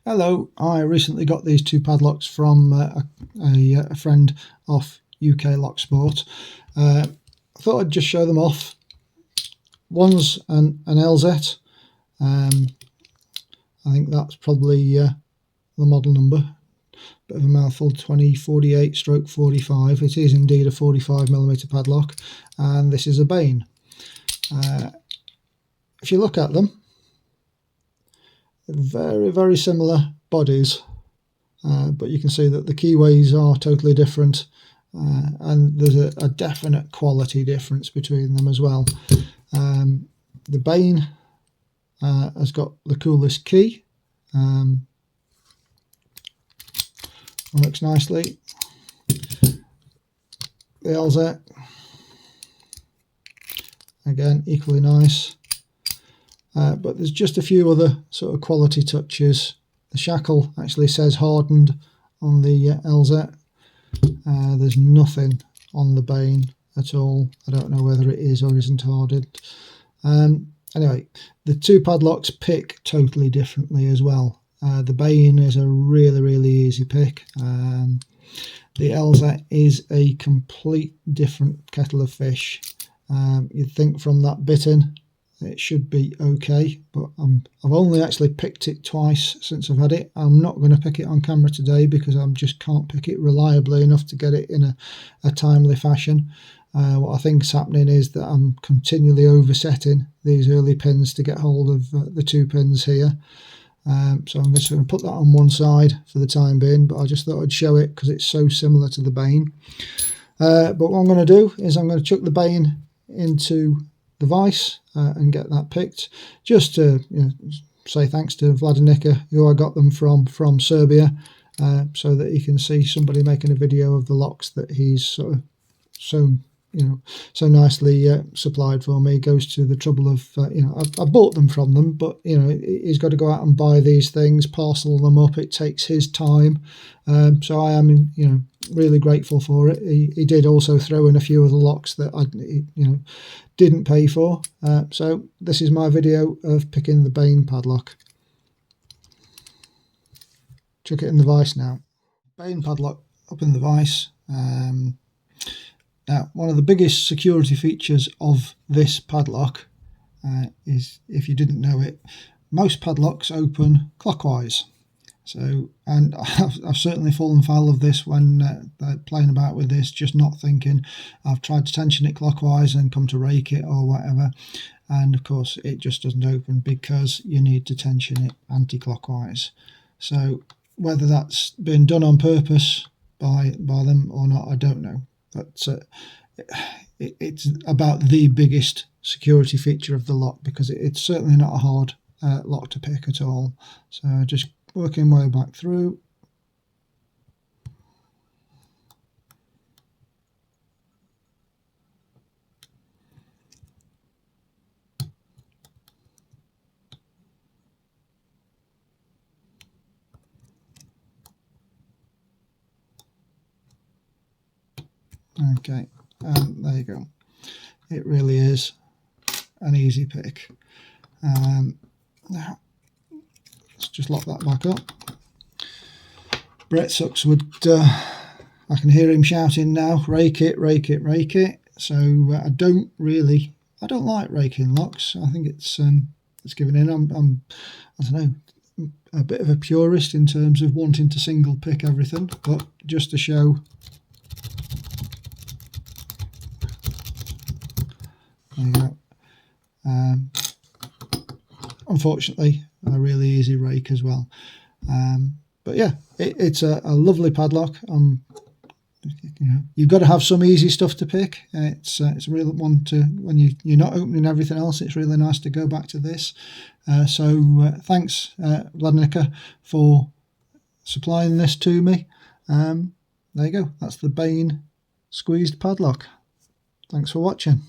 Hello, I recently got these two padlocks from a friend off UK Lock Sport. I thought I'd just show them off. One's an LZ. I think that's probably the model number. Bit of a mouthful, 2048/45. It is indeed a 45mm padlock, and this is a Bane. If you look at them, very, very similar bodies, but you can see that the keyways are totally different, and there's a definite quality difference between them as well. The Bane has got the coolest key, works nicely. The LZ, again, equally nice. But there's just a few other sort of quality touches. The shackle actually says hardened on the LZ. There's nothing on the Bane at all. I don't know whether it is or isn't hardened. Anyway, the two padlocks pick totally differently as well. The Bane is a really, really easy pick. The LZ is a complete different kettle of fish. You'd think from that bitting it should be okay, but I've only actually picked it twice since I've had it. I'm not going to pick it on camera today because I just can't pick it reliably enough to get it in a timely fashion. What I think is happening is that I'm continually oversetting these early pins to get hold of the two pins here. So I'm just going to put that on one side for the time being, but I just thought I'd show it because it's so similar to the Bane. But what I'm going to do is I'm going to chuck the Bane into the vise and get that picked, just to say thanks to Vladimir, who I got them from Serbia, so that he can see somebody making a video of the locks that he's sort of so nicely supplied for me. Goes to the trouble of I bought them from them, but he's got to go out and buy these things, parcel them up. It takes his time, so I am really grateful for it. He did also throw in a few other locks that I didn't pay for. So this is my video of picking the Bane padlock. Chuck it in the vise now. Bane padlock up in the vise. Now, one of the biggest security features of this padlock is, if you didn't know it, most padlocks open clockwise. So, and I've certainly fallen foul of this when playing about with this, just not thinking. I've tried to tension it clockwise and come to rake it or whatever, and of course it just doesn't open because you need to tension it anti-clockwise. So whether that's been done on purpose by them or not, I don't know. But it's about the biggest security feature of the lock, because it's certainly not a hard lock to pick at all. So just working my way back through. Okay, there you go. It really is an easy pick. Now, let's just lock that back up. Brett Sucks would, I can hear him shouting now, rake it, rake it, rake it. So I don't like raking locks. I think it's giving in. I don't know, a bit of a purist in terms of wanting to single pick everything, but just to show. There you go. Unfortunately, a really easy rake as well. But yeah, it's a lovely padlock. You've got to have some easy stuff to pick. It's a real one to, when you're not opening everything else. It's really nice to go back to this. So thanks, Vladimir, for supplying this to me. There you go. That's the Bane Squeezed Padlock. Thanks for watching.